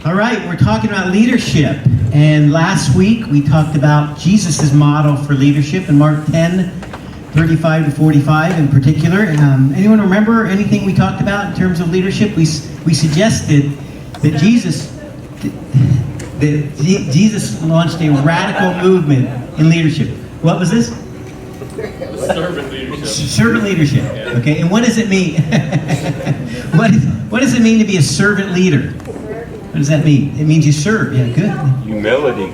All right, we're talking about leadership. And last week we talked about Jesus' model for leadership in Mark 10, 35 to 45 in particular. Anyone remember anything we talked about in terms of leadership? We suggested that Jesus launched a radical movement in leadership. What was this? Servant leadership. Servant leadership. Okay, and what does it mean? What does it mean to be a servant leader? What does that mean? It means you serve. Yeah, good. Humility.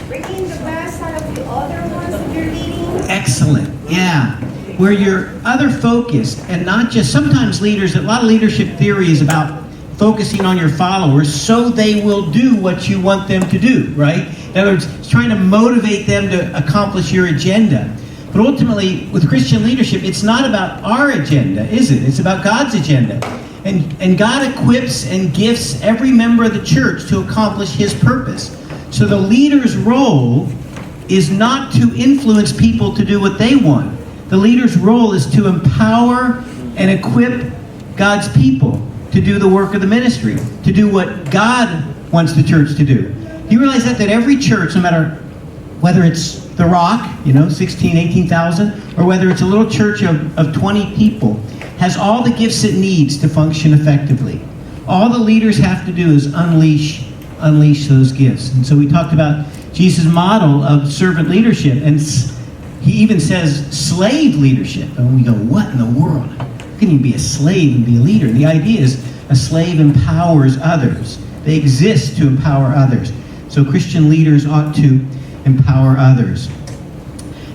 Bringing the best out of the other ones that you're leading. Excellent. Yeah. Where you're other focused and not just, sometimes leaders, a lot of leadership theory is about focusing on your followers so they will do what you want them to do, right? In other words, it's trying to motivate them to accomplish your agenda. But ultimately, with Christian leadership, it's not about our agenda, is it? It's about God's agenda. And God equips and gifts every member of the church to accomplish His purpose. So the leader's role is not to influence people to do what they want. The leader's role is to empower and equip God's people to do the work of the ministry, to do what God wants the church to do. You realize that every church, no matter whether it's the Rock, 16, 18,000, or whether it's a little church of 20 people, has all the gifts it needs to function effectively. All the leaders have to do is unleash those gifts. And so we talked about Jesus' model of servant leadership, and he even says slave leadership. And we go, what in the world? How can you be a slave and be a leader? And the idea is a slave empowers others. They exist to empower others. So Christian leaders ought to empower others.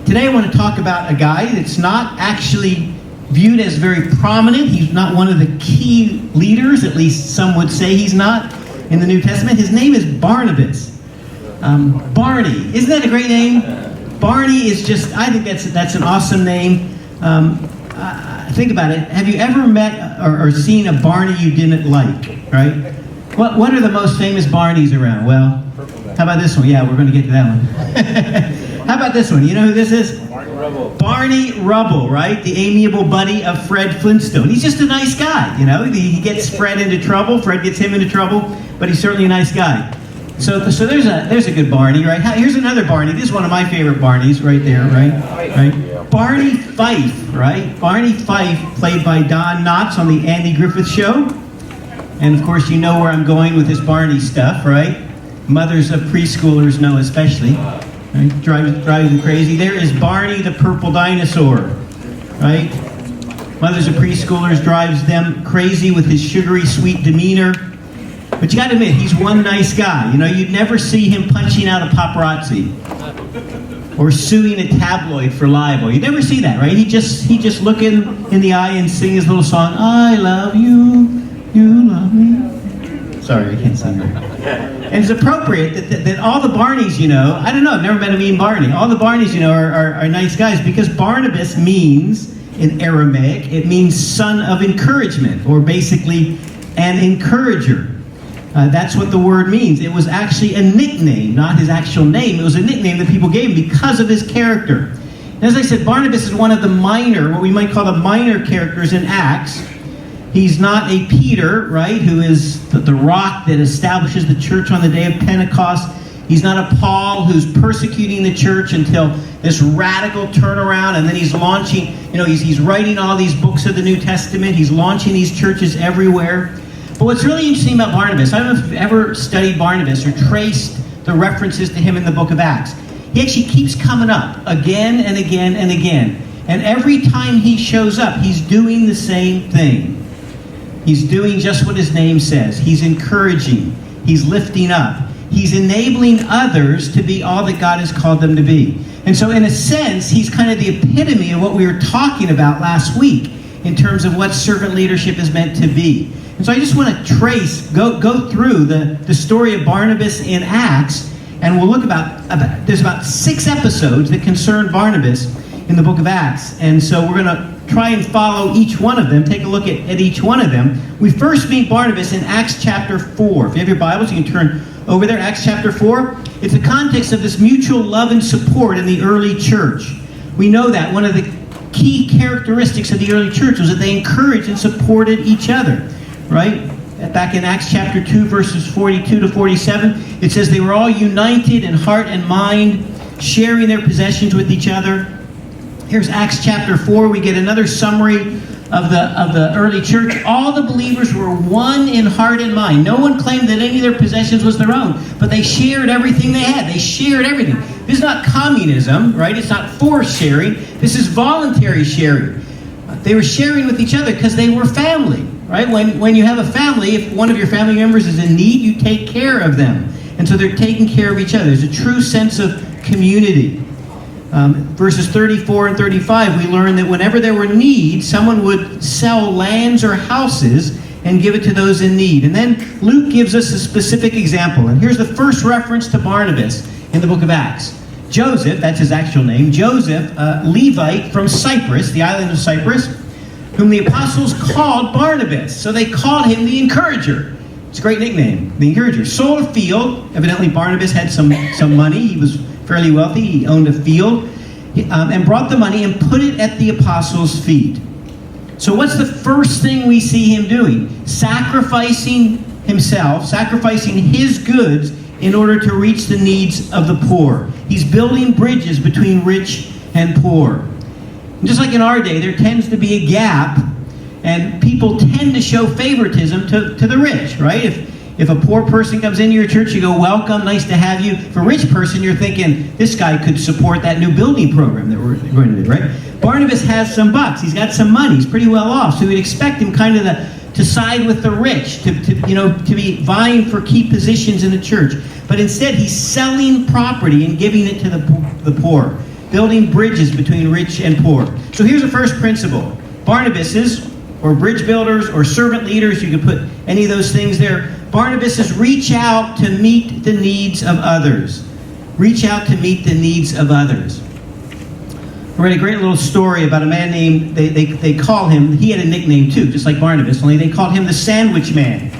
Today I want to talk about a guy that's not actually viewed as very prominent. He's not one of the key leaders, at least some would say he's not in the New Testament. His name is Barnabas. Barney. Isn't that a great name? Barney is just, I think that's an awesome name. Think about it. Have you ever met or seen a Barney you didn't like, right? What are the most famous Barneys around? Well, how about this one? Yeah, we're going to get to that one. How about this one? You know who this is? Barney Rubble, right? The amiable buddy of Fred Flintstone. He's just a nice guy, He gets Fred into trouble. Fred gets him into trouble, but he's certainly a nice guy. So there's a good Barney, right? Here's another Barney. This is one of my favorite Barneys right there, right? Barney Fife, right? Barney Fife, played by Don Knotts on the Andy Griffith Show. And of course, you know where I'm going with this Barney stuff, right? Mothers of preschoolers know especially. Right? Drives them crazy. There is Barney the purple dinosaur, right? Mothers of preschoolers drives them crazy with his sugary sweet demeanor. But you got to admit, he's one nice guy. You'd never see him punching out a paparazzi or suing a tabloid for libel. You never see that, right? He just look in the eye and sing his little song, I love you, you love me. Sorry, I can't sing that. And it's appropriate that all the Barneys, I don't know, I've never met a mean Barney. All the Barneys, are nice guys, because Barnabas means, in Aramaic, it means son of encouragement, or basically an encourager. That's what the word means. It was actually a nickname, not his actual name. It was a nickname that people gave him because of his character. And as I said, Barnabas is one of the minor, what we might call the minor characters in Acts. He's not a Peter, right, who is the rock that establishes the church on the day of Pentecost. He's not a Paul who's persecuting the church until this radical turnaround, and then he's launching, he's writing all these books of the New Testament. He's launching these churches everywhere. But what's really interesting about Barnabas, I don't know if you've ever studied Barnabas or traced the references to him in the book of Acts. He actually keeps coming up again and again and again. And every time he shows up, he's doing the same thing. He's doing just what his name says. He's encouraging. He's lifting up. He's enabling others to be all that God has called them to be. And so in a sense, he's kind of the epitome of what we were talking about last week in terms of what servant leadership is meant to be. And so I just want to go through the story of Barnabas in Acts, and we'll look there's about 6 episodes that concern Barnabas in the book of Acts. And so we're going to try and follow each one of them, take a look at each one of them. We first meet Barnabas in Acts chapter 4. If you have your Bibles, you can turn over there, Acts chapter 4. It's the context of this mutual love and support in the early church. We know that one of the key characteristics of the early church was that they encouraged and supported each other, right? back in Acts chapter 2, verses 42 to 47, it says they were all united in heart and mind, sharing their possessions with each other. Here's Acts chapter 4. We get another summary of the early church. All the believers were one in heart and mind. No one claimed that any of their possessions was their own, but they shared everything they had. They shared everything. This is not communism, right? It's not forced sharing. This is voluntary sharing. They were sharing with each other because they were family, right? When you have a family, if one of your family members is in need, you take care of them. And so they're taking care of each other. There's a true sense of community. Verses 34 and 35, we learn that whenever there were needs, someone would sell lands or houses and give it to those in need. And then Luke gives us a specific example. And here's the first reference to Barnabas in the book of Acts. Joseph, that's his actual name, Joseph, a Levite from Cyprus, the island of Cyprus, whom the apostles called Barnabas. So they called him the Encourager. It's a great nickname, the Encourager. Sold a field. Evidently Barnabas had some money. He was fairly wealthy. He owned a field, and brought the money and put it at the apostles' feet. So what's the first thing we see him doing? Sacrificing himself, sacrificing his goods in order to reach the needs of the poor. He's building bridges between rich and poor. And just like in our day, there tends to be a gap, and people tend to show favoritism to the rich, right? If a poor person comes into your church, you go, welcome, nice to have you. For a rich person, you're thinking, this guy could support that new building program that we're going to do, right? Barnabas has some bucks. He's got some money. He's pretty well off. So we'd expect him kind of to side with the rich, to be vying for key positions in the church. But instead, he's selling property and giving it to the poor, building bridges between rich and poor. So here's the first principle. Barnabas's, or bridge builders, or servant leaders, you could put any of those things there. Barnabas's reach out to meet the needs of others. Reach out to meet the needs of others. I read a great little story about a man named, they call him, he had a nickname too, just like Barnabas, only they called him the Sandwich Man.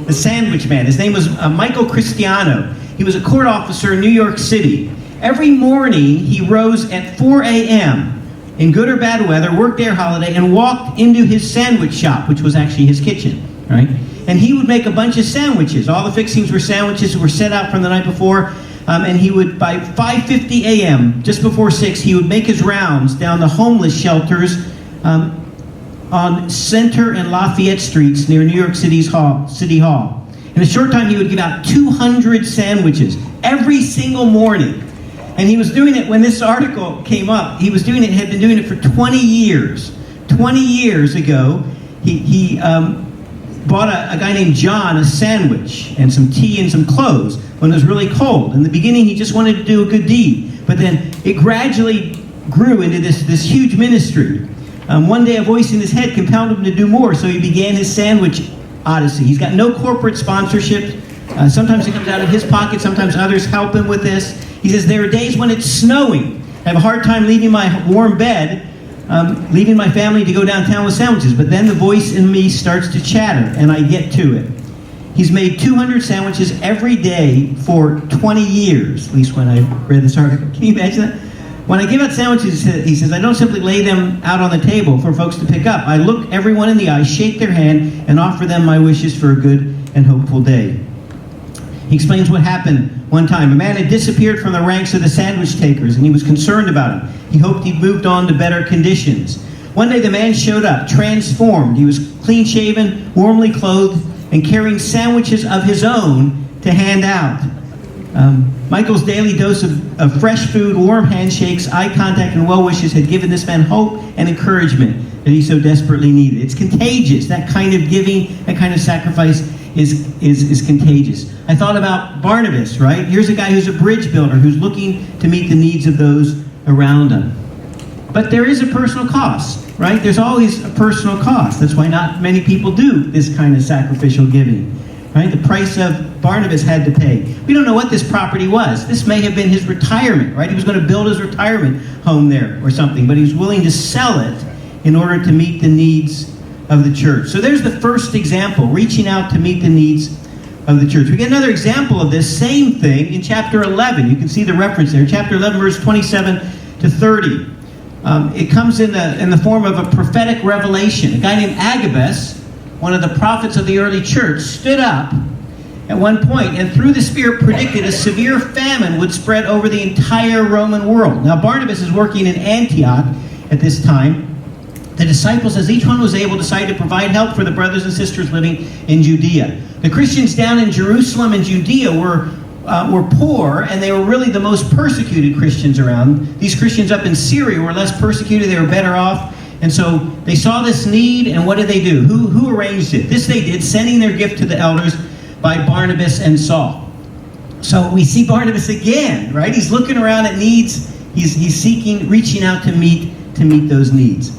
The Sandwich Man. His name was Michael Cristiano. He was a court officer in New York City. Every morning he rose at 4 a.m. in good or bad weather, worked their holiday, and walked into his sandwich shop, which was actually his kitchen, right? And he would make a bunch of sandwiches. All the fixings were sandwiches that were set out from the night before. And he would, by 5:50 a.m., just before 6, he would make his rounds down the homeless shelters on Center and Lafayette Streets near New York City Hall. In a short time, he would give out 200 sandwiches every single morning. And he was doing it when this article came up. He had been doing it for 20 years. 20 years ago, he bought a guy named John a sandwich and some tea and some clothes when it was really cold. In the beginning, he just wanted to do a good deed. But then it gradually grew into this huge ministry. One day, a voice in his head compelled him to do more, so he began his sandwich odyssey. He's got no corporate sponsorship. Sometimes it comes out of his pocket. Sometimes others help him with this. He says, there are days when it's snowing. I have a hard time leaving my warm bed, leaving my family to go downtown with sandwiches. But then the voice in me starts to chatter, and I get to it. He's made 200 sandwiches every day for 20 years, at least when I read this article. Can you imagine that? When I give out sandwiches, he says, I don't simply lay them out on the table for folks to pick up. I look everyone in the eye, shake their hand, and offer them my wishes for a good and hopeful day. He explains what happened one time. A man had disappeared from the ranks of the sandwich takers, and he was concerned about him. He hoped he'd moved on to better conditions. One day the man showed up, transformed. He was clean-shaven, warmly clothed, and carrying sandwiches of his own to hand out. Michael's daily dose of fresh food, warm handshakes, eye contact, and well wishes had given this man hope and encouragement that he so desperately needed. It's contagious. That kind of giving, that kind of sacrifice is contagious. I thought about Barnabas, right? Here's a guy who's a bridge builder, who's looking to meet the needs of those around him. But there is a personal cost, right? There's always a personal cost. That's why not many people do this kind of sacrificial giving, right? The price of Barnabas had to pay. We don't know what this property was. This may have been his retirement, right? He was going to build his retirement home there or something, but he was willing to sell it in order to meet the needs of the church. So there's the first example, reaching out to meet the needs of the church. We get another example of this same thing in chapter 11. You can see the reference there. Chapter 11, verse 27 to 30. It comes in the form of a prophetic revelation. A guy named Agabus, one of the prophets of the early church, stood up at one point and through the Spirit predicted a severe famine would spread over the entire Roman world. Now Barnabas is working in Antioch at this time. The disciples, as each one was able, decided to provide help for the brothers and sisters living in Judea. The Christians down in Jerusalem and Judea were poor, and they were really the most persecuted Christians around. These Christians up in Syria were less persecuted, they were better off. And so they saw this need, and what did they do? Who arranged it? This they did, sending their gift to the elders by Barnabas and Saul. So we see Barnabas again, right? He's looking around at needs. He's seeking, reaching out to meet those needs.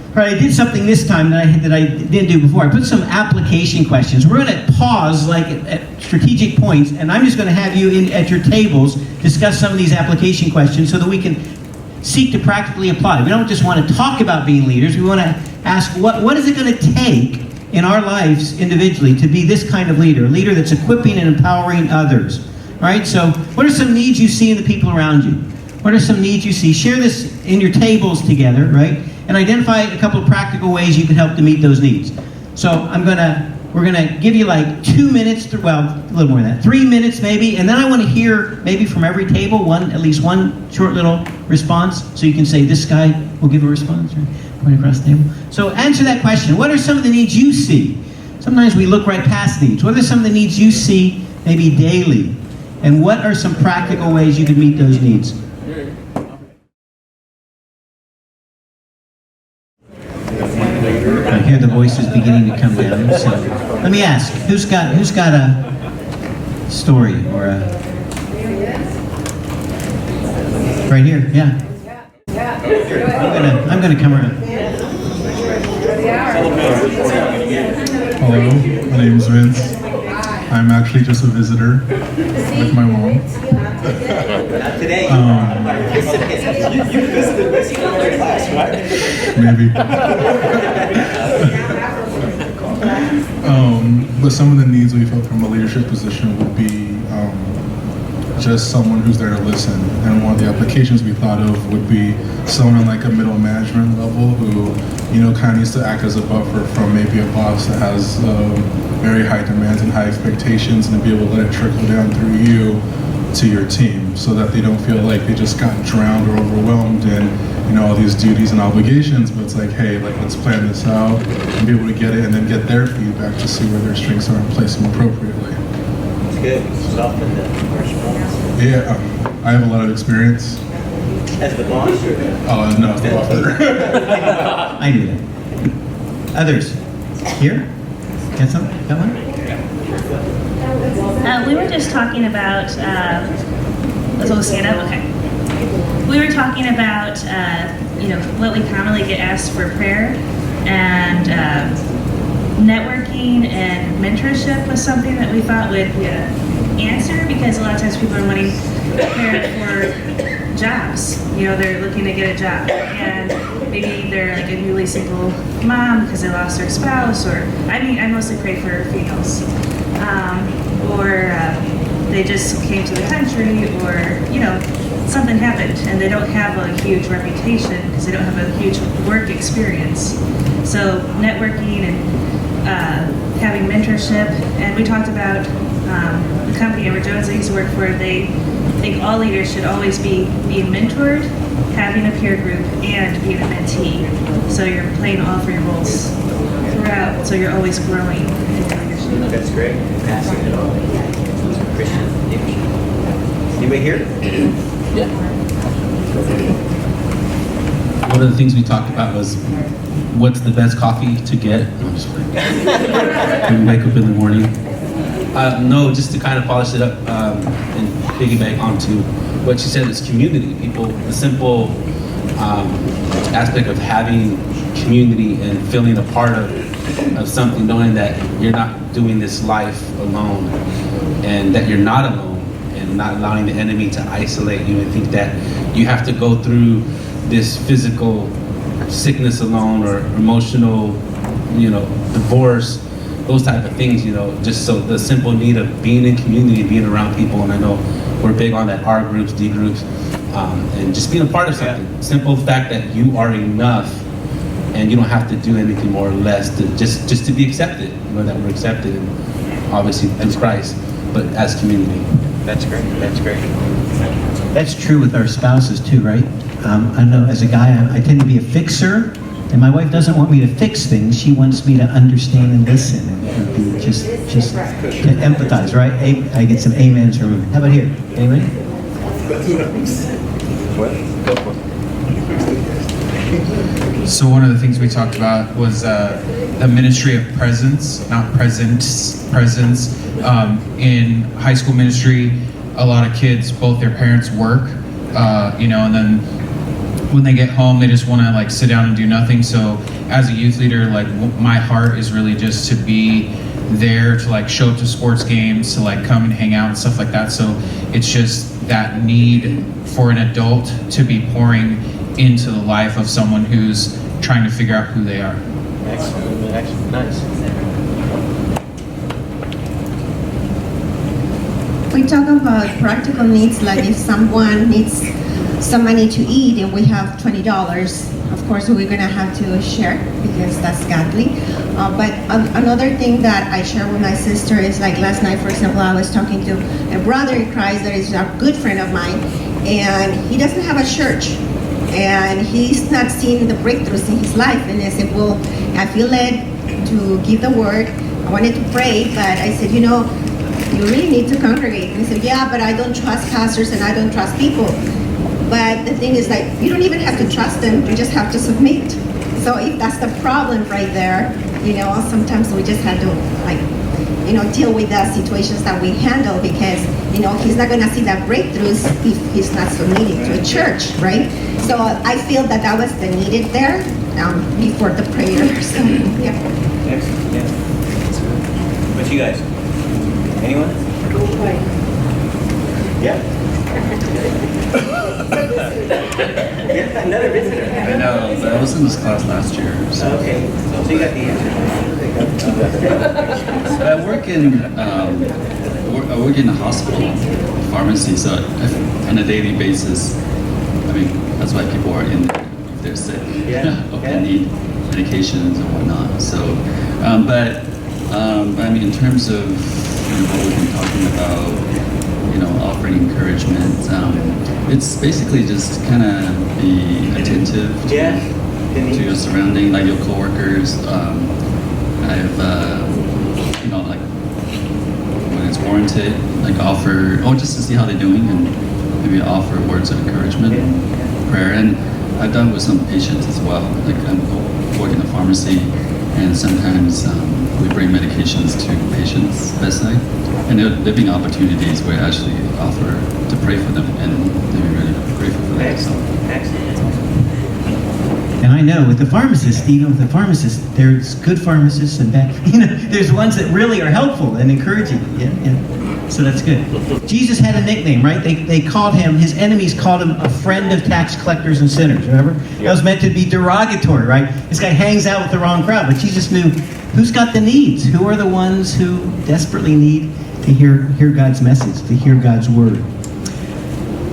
All right, I did something this time that I didn't do before. I put some application questions. We're going to pause like at strategic points, and I'm just going to have you at your tables discuss some of these application questions so that we can seek to practically apply. We don't just want to talk about being leaders. We want to ask what is it going to take in our lives individually to be this kind of leader, a leader that's equipping and empowering others. All right, so what are some needs you see in the people around you? What are some needs you see? Share this in your tables together, right? And identify a couple of practical ways you can help to meet those needs. So we're gonna give you like 2 minutes, well, a little more than that, 3 minutes maybe, and then I want to hear maybe from every table at least one short little response. So you can say, this guy will give a response, right? Point across the table. So answer that question. What are some of the needs you see? Sometimes we look right past needs. What are some of the needs you see maybe daily? And what are some practical ways you can meet those needs? I hear the voices beginning to come down. So let me ask, who's got a story or a right here? Yeah. I'm gonna come around. Hello, my name is Vince. I'm actually just a visitor with my mom. Not today. You visited basically my class, right? Maybe. But some of the needs we felt from a leadership position would be just someone who's there to listen. And one of the applications we thought of would be someone on like a middle management level who, kind of needs to act as a buffer from maybe a boss that has very high demands and high expectations, and to be able to let it trickle down through you to your team so that they don't feel like they just got drowned or overwhelmed in all these duties and obligations, but it's like, hey, let's plan this out and be able to get it and then get their feedback to see where their strengths are and place them appropriately. That's good. Soften the response. Yeah, I have a lot of experience. As the boss? Oh, no, it's the officer. I knew that. Others? Here? Got something? Got one? We were just talking about, let's all stand up, okay. We were talking about, what we commonly get asked for prayer, and networking and mentorship was something that we thought would answer, because a lot of times people are wanting prayer for jobs. They're looking to get a job, and maybe they're like a newly single mom because they lost their spouse, or I mostly pray for females. Or they just came to the country, or something happened and they don't have a huge reputation because they don't have a huge work experience. So networking and having mentorship, and we talked about the company Edward Jones I used to work for. They think all leaders should always be being mentored, having a peer group, and being a mentee. So you're playing all three roles throughout, so you're always growing in leadership. That's great. Passing it on. Christian leadership. Anybody here? Yeah. One of the things we talked about was what's the best coffee to get. I'm just kidding. When we wake up in the morning. No, just to kind of polish it up and piggyback onto what you said is community. People, the simple aspect of having community and feeling a part of something, knowing that you're not doing this life alone and that you're not alone, and not allowing the enemy to isolate you and think that you have to go through this physical sickness alone or emotional, divorce, those type of things, just so the simple need of being in community, being around people. And I know we're big on that R groups, D groups, and just being a part of something. Simple fact that you are enough and you don't have to do anything more or less to just to be accepted. You know that we're accepted, and obviously in Christ, but as community. That's great. That's great. That's true with our spouses too, right? I know as a guy, I tend to be a fixer, and my wife doesn't want me to fix things. She wants me to understand and listen, and be just to empathize, right? I get some amens from her. How about here? Amen? What? Go for it. So one of the things we talked about was the ministry of presence, not presence. In high school ministry, a lot of kids, both their parents work, and then when they get home, they just want to like sit down and do nothing. So as a youth leader, like my heart is really just to be there to like show up to sports games, to like come and hang out and stuff like that. So it's just that need for an adult to be pouring into the life of someone who's trying to figure out who they are. Excellent. Excellent. Nice. We talk about practical needs, like if someone needs some money to eat and we have $20, of course we're gonna have to share because that's godly. But another thing that I share with my sister is like last night, for example, I was talking to a brother in Christ that is a good friend of mine, and he doesn't have a church. And he's not seeing the breakthroughs in his life. And I said, well, I feel led to give the word. I wanted to pray, but I said, you really need to congregate. And he said, yeah, but I don't trust pastors and I don't trust people. But the thing is, like, you don't even have to trust them. You just have to submit. So if that's the problem right there, sometimes we just have to, like, deal with the situations that we handle because, he's not going to see that breakthroughs if he's not submitting to a church, right? So I feel that was the needed there before the prayer. So, yeah. Excellent. Yeah. That's good. What you guys? Anyone? Yeah. Yeah, another visitor. I know, but I was in this class last year. So. Okay. So you got the answer. I work in a hospital pharmacy, so on a daily basis, I mean, that's why people are in there if they're sick, or they need medications and whatnot. So, I mean, in terms of what we've been talking about, offering encouragement, it's basically just kind of be attentive to your surrounding, like your coworkers. I've, like when it's warranted, like offer, just to see how they're doing and maybe offer words of encouragement, prayer. And I've done with some patients as well. Like I work in a pharmacy, and sometimes we bring medications to patients' bedside. And there being opportunities where I actually offer to pray for them, and they'd be really grateful for that. Excellent. And I know with the pharmacist, even with the pharmacist, there's good pharmacists and bad. There's ones that really are helpful and encouraging. Yeah. So that's good. Jesus had a nickname, right? They called him, his enemies called him a friend of tax collectors and sinners, remember? That was meant to be derogatory, right? This guy hangs out with the wrong crowd, but Jesus knew who's got the needs, who are the ones who desperately need to hear God's message, to hear God's word.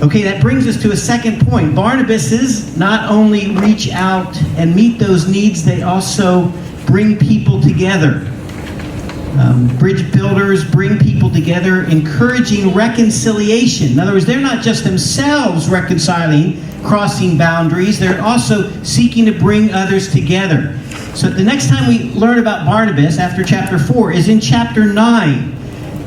Okay, that brings us to a second point. Barnabases not only reach out and meet those needs, they also bring people together. Bridge builders bring people together, encouraging reconciliation. In other words, they're not just themselves reconciling, crossing boundaries, they're also seeking to bring others together. So the next time we learn about Barnabas after chapter 4 is in chapter 9.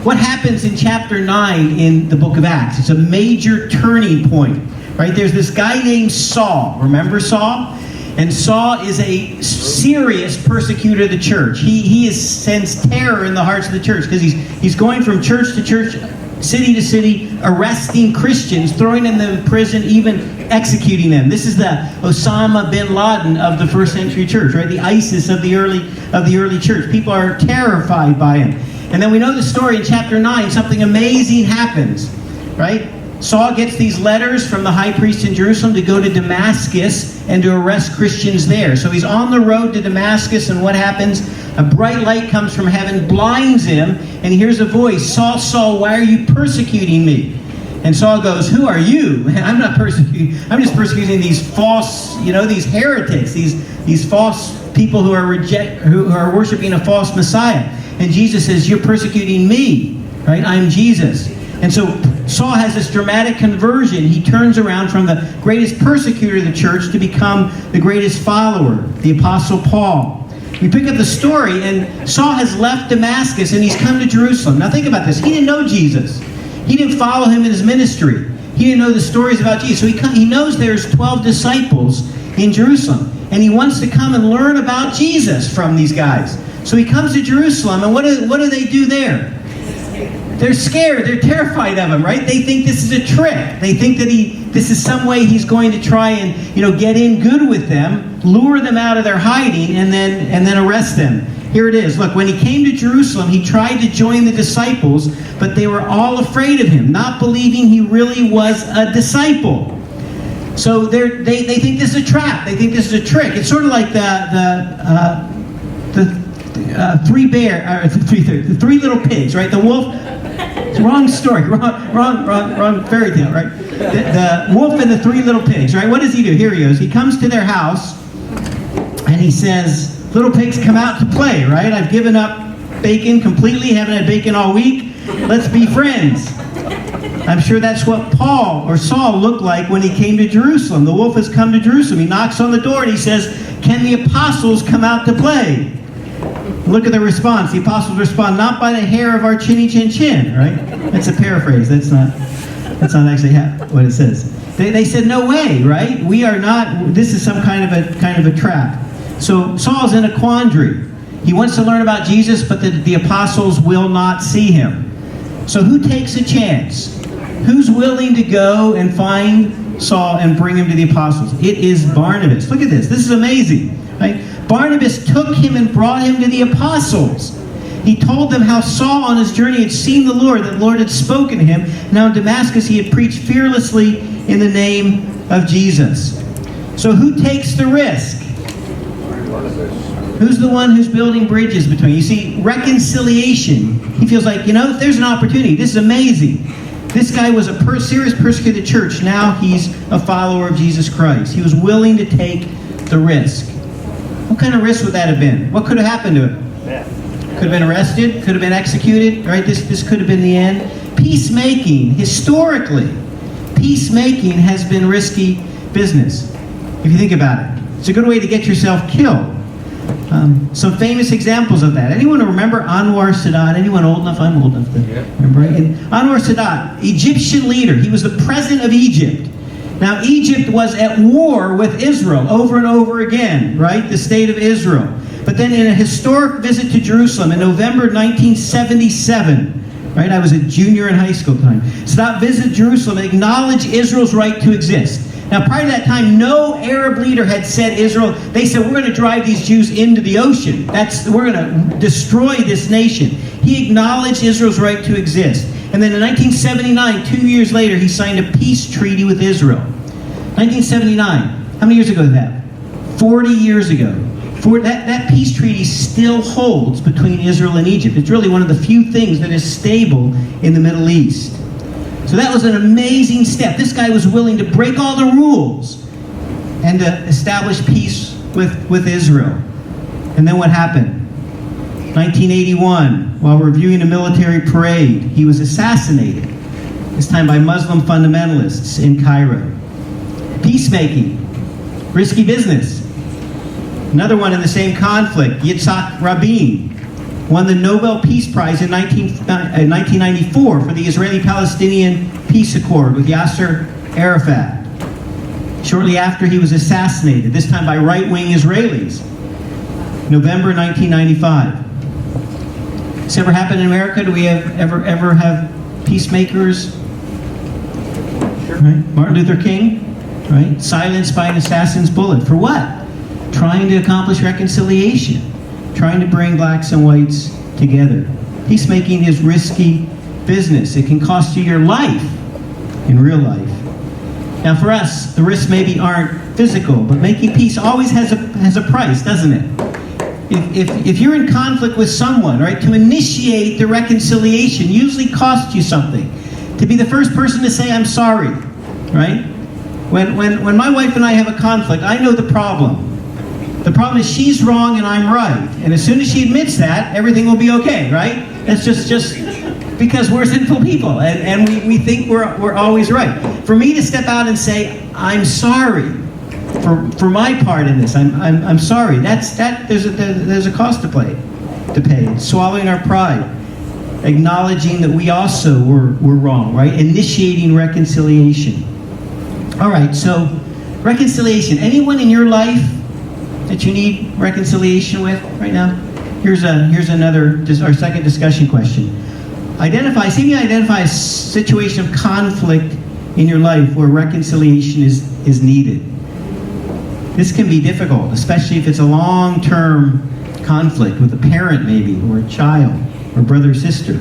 What happens in chapter 9 in the book of Acts? It's a major turning point, right? There's this guy named Saul. Remember Saul? And Saul is a serious persecutor of the church. He has sensed terror in the hearts of the church because he's going from church to church, city to city, arresting Christians, throwing them in prison, even executing them. This is the Osama bin Laden of the first century church, right? The ISIS of the early church. People are terrified by him. And then we know the story in chapter 9. Something amazing happens, right? Saul gets these letters from the high priest in Jerusalem to go to Damascus and to arrest Christians there. So he's on the road to Damascus, and what happens? A bright light comes from heaven, blinds him, and he hears a voice, Saul, Saul, why are you persecuting me? And Saul goes, who are you? I'm not persecuting, I'm just persecuting these false, these heretics, these false people who are worshiping a false Messiah. And Jesus says, you're persecuting me, right? I'm Jesus. And so Saul has this dramatic conversion. He turns around from the greatest persecutor of the church to become the greatest follower, the Apostle Paul. We pick up the story, and Saul has left Damascus, and he's come to Jerusalem. Now think about this. He didn't know Jesus. He didn't follow him in his ministry. He didn't know the stories about Jesus. So he knows there's 12 disciples in Jerusalem, and he wants to come and learn about Jesus from these guys. So he comes to Jerusalem, and what do they do there? They're scared. They're terrified of him, right? They think this is a trick. They think that this is some way he's going to try and get in good with them, lure them out of their hiding, and then arrest them. Here it is. Look, when he came to Jerusalem, he tried to join the disciples, but they were all afraid of him, not believing he really was a disciple. So they think this is a trap. They think this is a trick. It's sort of like the three little pigs, right? The wolf. Wrong story. Wrong fairy tale, right? The wolf and the three little pigs, right? What does he do? Here he goes. He comes to their house and he says, little pigs, come out to play, right? I've given up bacon completely. Haven't had bacon all week. Let's be friends. I'm sure that's what Paul or Saul looked like when he came to Jerusalem. The wolf has come to Jerusalem. He knocks on the door and he says, can the apostles come out to play? Look at the response. The apostles respond, not by the hair of our chinny chin chin, right? That's a paraphrase. That's not actually what it says. They said, no way, right? We are not, this is some kind of a trap. So Saul's in a quandary. He wants to learn about Jesus, but the apostles will not see him. So who takes a chance? Who's willing to go and find Saul and bring him to the apostles? It is Barnabas. Look at this. This is amazing, right? Barnabas took him and brought him to the apostles. He told them how Saul on his journey had seen the Lord, that the Lord had spoken to him. Now in Damascus he had preached fearlessly in the name of Jesus. So who takes the risk? Who's the one who's building bridges between? You see, reconciliation. He feels like, if there's an opportunity, this is amazing. This guy was a serious persecutor of the church. Now he's a follower of Jesus Christ. He was willing to take the risk. What kind of risk would that have been? What could have happened to him? Could have been arrested, could have been executed, right? This could have been the end. Peacemaking, historically, peacemaking has been risky business. If you think about it, it's a good way to get yourself killed. Some famous examples of that. Anyone remember Anwar Sadat? Anyone old enough? I'm old enough to remember. And Anwar Sadat, Egyptian leader. He was the president of Egypt. Now, Egypt was at war with Israel over and over again, right? The state of Israel. But then in a historic visit to Jerusalem in November 1977, right? I was a junior in high school at the time. Sadat visited Jerusalem and acknowledged Israel's right to exist. Now, prior to that time, no Arab leader had said Israel. They said, we're going to drive these Jews into the ocean. We're going to destroy this nation. He acknowledged Israel's right to exist. And then in 1979, 2 years later, he signed a peace treaty with Israel. 1979. How many years ago was that? 40 years ago. That peace treaty still holds between Israel and Egypt. It's really one of the few things that is stable in the Middle East. So that was an amazing step. This guy was willing to break all the rules and to establish peace with Israel. And then what happened? 1981, while reviewing a military parade, he was assassinated, this time by Muslim fundamentalists in Cairo. Peacemaking, risky business. Another one in the same conflict, Yitzhak Rabin, won the Nobel Peace Prize in 1994 for the Israeli-Palestinian Peace Accord with Yasser Arafat. Shortly after he was assassinated, this time by right-wing Israelis, November 1995. This ever happened in America? Do we ever have peacemakers? Sure. Right? Martin Luther King, right? Silenced by an assassin's bullet. For what? Trying to accomplish reconciliation. Trying to bring blacks and whites together. Peacemaking is risky business. It can cost you your life in real life. Now for us, the risks maybe aren't physical, but making peace always has a price, doesn't it? If you're in conflict with someone, right, to initiate the reconciliation usually costs you something. To be the first person to say, I'm sorry, right? When my wife and I have a conflict, I know the problem. The problem is she's wrong and I'm right. And as soon as she admits that, everything will be okay, right? That's just because we're sinful people and we think we're always right. For me to step out and say, I'm sorry for my part in this, I'm sorry. There's a cost to pay. Swallowing our pride. Acknowledging that we also were wrong, right? Initiating reconciliation. All right, so reconciliation. Anyone in your life that you need reconciliation with right now? Here's another, our second discussion question. See if you identify a situation of conflict in your life where reconciliation is needed. This can be difficult, especially if it's a long-term conflict with a parent maybe, or a child, or brother or sister.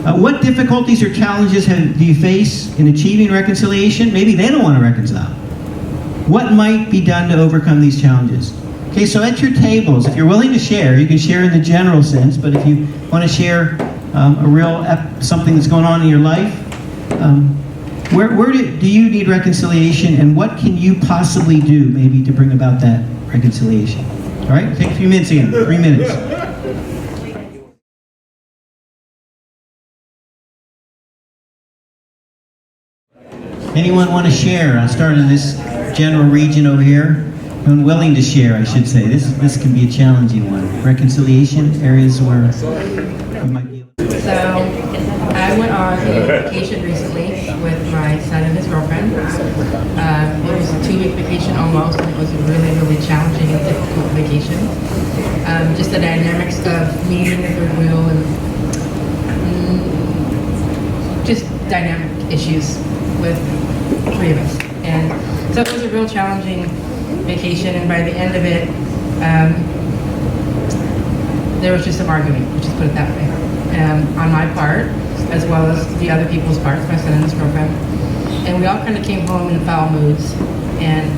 What difficulties or challenges do you face in achieving reconciliation? Maybe they don't want to reconcile. What might be done to overcome these challenges? Okay, so at your tables, if you're willing to share, you can share in the general sense, but if you want to share something that's going on in your life, where do you need reconciliation, and what can you possibly do maybe to bring about that reconciliation? All right, take a few minutes again, 3 minutes. Anyone want to share? I'll start in this general region over here. I'm willing to share, I should say. This can be a challenging one. Reconciliation, areas where you might be. So, I went on a vacation recently with my son and his girlfriend. It was a 2-week vacation almost, and it was a really, really challenging and difficult vacation. Just the dynamics of meeting the third wheel and just dynamic issues with 3 of us. And so it was a real challenging vacation, and by the end of it, there was just some arguing, we'll just put it that way. On my part, as well as the other people's parts, my son and his girlfriend. And we all kind of came home in foul moods. And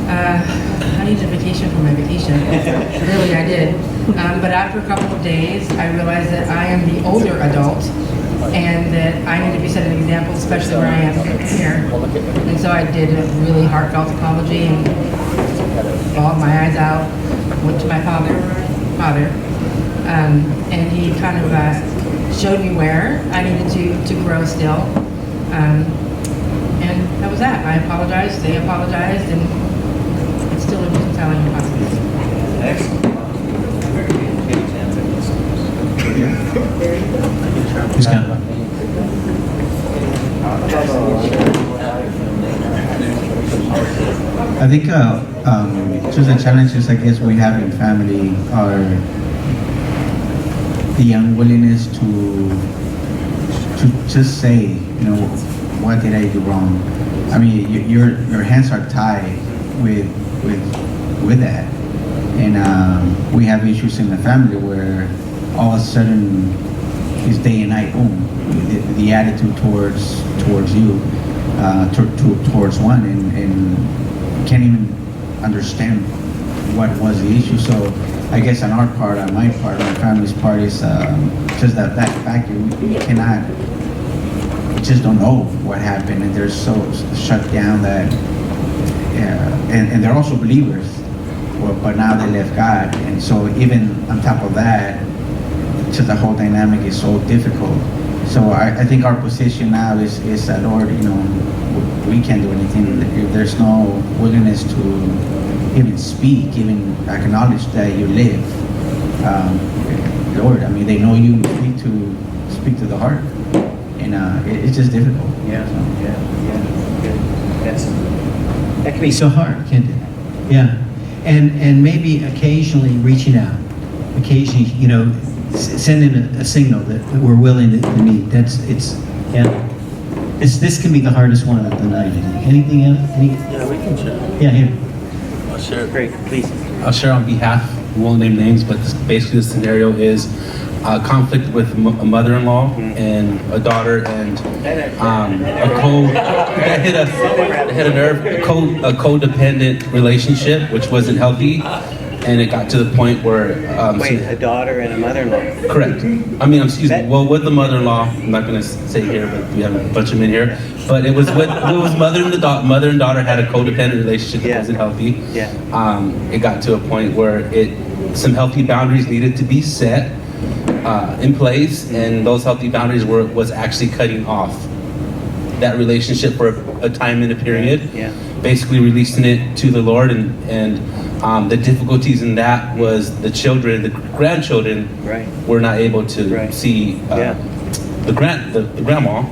I needed a vacation from my vacation. Really, I did. But after a couple of days, I realized that I am the older adult and that I need to be setting an example, especially where I am here. And so I did a really heartfelt apology and bawled my eyes out, went to my father, and he kind of showed me where I needed to grow still. And that was that. I apologized, they apologized, and it's still a reconciling process. Excellent. Who's got it? I think just the challenges I guess we have in family are the unwillingness to just say, you know, what did I do wrong? I mean, your hands are tied with that, and we have issues in the family where all of a sudden it's day and night. Boom, the attitude towards you, towards one, and can't even understand what was the issue. So I guess on our part, on my part, my family's part is just that fact we cannot, we just don't know what happened, and they're so shut down that, and they're also believers, but now they left God, and so even on top of that, just the whole dynamic is so difficult. So I think our position now is that, Lord, you know, we can't do anything. If there's no willingness to even speak, even acknowledge that you live, Lord, I mean, they know you speak to the heart, and it's just difficult. Yeah, so. That can be So hard, can't it? Yeah, and maybe occasionally reaching out, occasionally, you know, sending a signal that we're willing to meet. This can be the hardest one of the night. Anything else? Yeah, we can share. Yeah, here. I'll share. great, please. I'll share on behalf. We won't name names, but basically the scenario is conflict with a mother-in-law and a daughter, and that hit a nerve. A codependent relationship, which wasn't healthy. and it got to the point where Wait, a daughter and a mother-in-law. correct. I mean, excuse me. Well, with the mother-in-law, I'm not going to say here, but we have a bunch of men here. But it was mother and daughter had a codependent relationship that wasn't healthy. Yeah. It got to a point where some healthy boundaries needed to be set in place, and those healthy boundaries was actually cutting off that relationship for a time and a period. Yeah. Basically releasing it to the Lord, and the difficulties in that was the children, the grandchildren, were not able to see the grandma.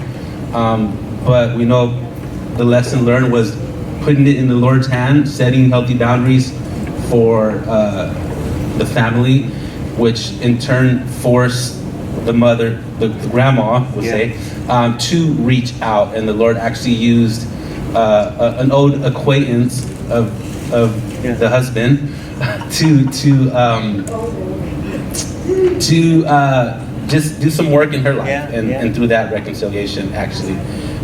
But we know the lesson learned was putting it in the Lord's hand, setting healthy boundaries for the family, which in turn forced the mother, the grandma, we'll say, to reach out. And the Lord actually used an old acquaintance of the husband to just do some work in her life, and through that reconciliation actually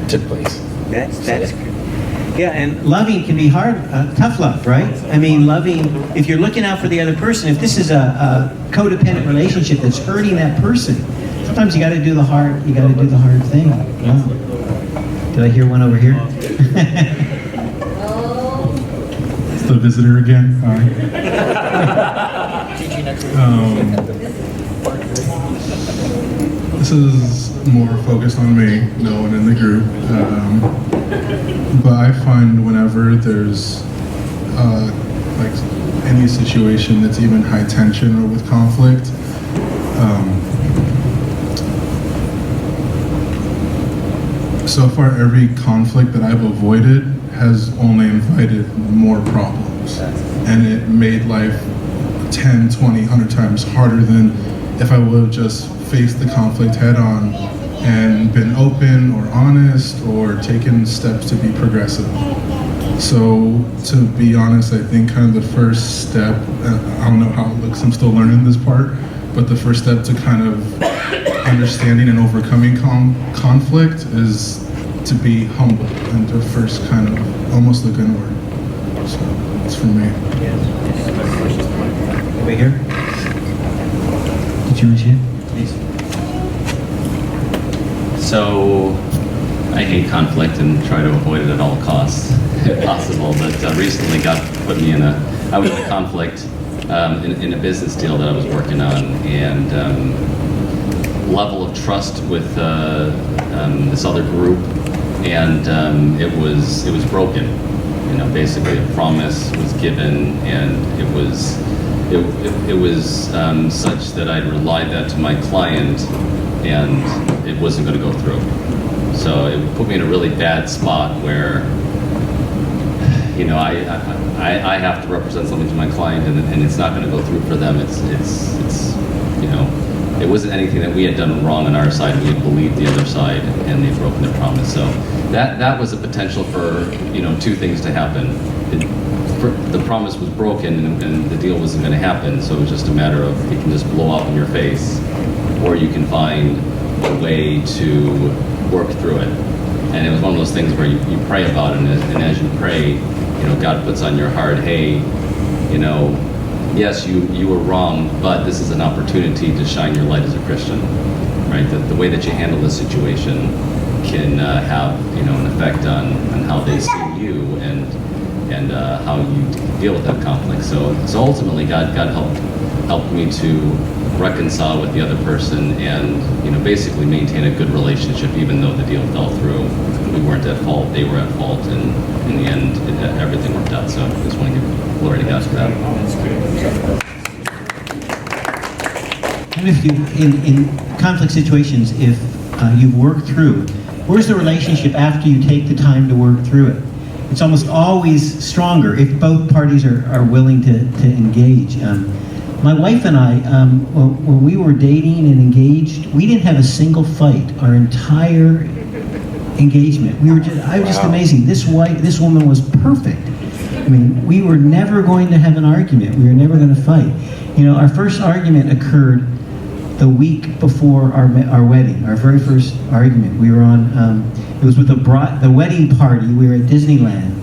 took place. That's yeah, and loving can be hard, tough love, right? I mean, loving, if you're looking out for the other person, if this is a codependent relationship that's hurting that person, sometimes you got to do the hard thing. Wow. Did I hear one over here? It's the visitor again. Hi. This is more focused on me, no one in the group. But I find whenever there's like any situation that's even high tension or with conflict, so far every conflict that I've avoided has only invited more problems, and it made life 10, 20, 100 times harder than if I would have just faced the conflict head on and been open or honest or taken steps to be progressive. So to be honest, I think kind of the first step, I don't know how it looks, I'm still learning this part, but the first step to kind of understanding and overcoming conflict is to be humble and to first kind of almost look inward. So it's for me. Over here. Did you raise your hand? Please. So I hate conflict and try to avoid it at all costs, if possible. But recently God put me I was in a conflict in a business deal that I was working on, and level of trust with this other group, and it was broken. You know, basically a promise was given, and it was such that I'd relied that to my client, and it wasn't going to go through. So it put me in a really bad spot where, you know, I have to represent something to my client, and it's not going to go through for them. It's you know, it wasn't anything that we had done wrong on our side. We had believed the other side, and they'd broken their promise. So that was a potential for, you know, two things to happen. The promise was broken, and the deal wasn't going to happen. So it was just a matter of, you can just blow up in your face, or you can find a way to work through it. And it was one of those things where you pray about it, and as you pray, you know, God puts on your heart, hey, you know, yes, you were wrong, but this is an opportunity to shine your light as a Christian, right? The way that you handle the situation can have, you know, an effect on how they see you and how you deal with that conflict. So ultimately, God helped me to reconcile with the other person, and, you know, basically maintain a good relationship, even though the deal fell through. We weren't at fault; they were at fault, and in the end, everything worked out. So I just want to give glory to God for that. And if you, in conflict situations, if you've worked through, where's the relationship after you take the time to work through it? It's almost always stronger if both parties are willing to engage. My wife and I, when we were dating and engaged, we didn't have a single fight our entire engagement. I was just amazing. This woman was perfect. I mean, we were never going to have an argument. We were never going to fight. You know, our first argument occurred the week before our wedding, our very first argument. We were on, it was with the wedding party. We were at Disneyland,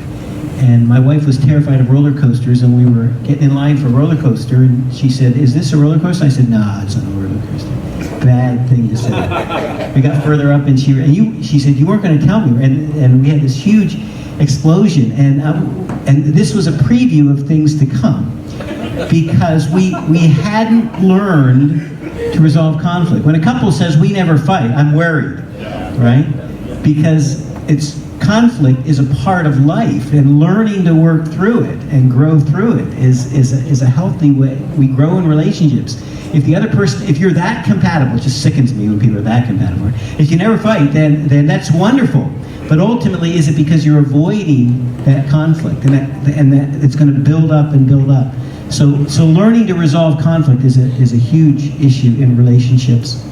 And my wife was terrified of roller coasters, and we were getting in line for a roller coaster, and she said, "Is this a roller coaster?" I said, "Nah, it's not a roller coaster." Bad thing to say. We got further up, and she said, "You weren't going to tell me," and we had this huge explosion, and this was a preview of things to come, because we hadn't learned to resolve conflict. When a couple says we never fight, I'm worried, right? Because conflict is a part of life, and learning to work through it and grow through it is a healthy way. We grow in relationships. If the other person, if you're that compatible, it just sickens me when people are that compatible. If you never fight, then that's wonderful. But ultimately, is it because you're avoiding that conflict, and that it's going to build up and build up? So learning to resolve conflict is a huge issue in relationships.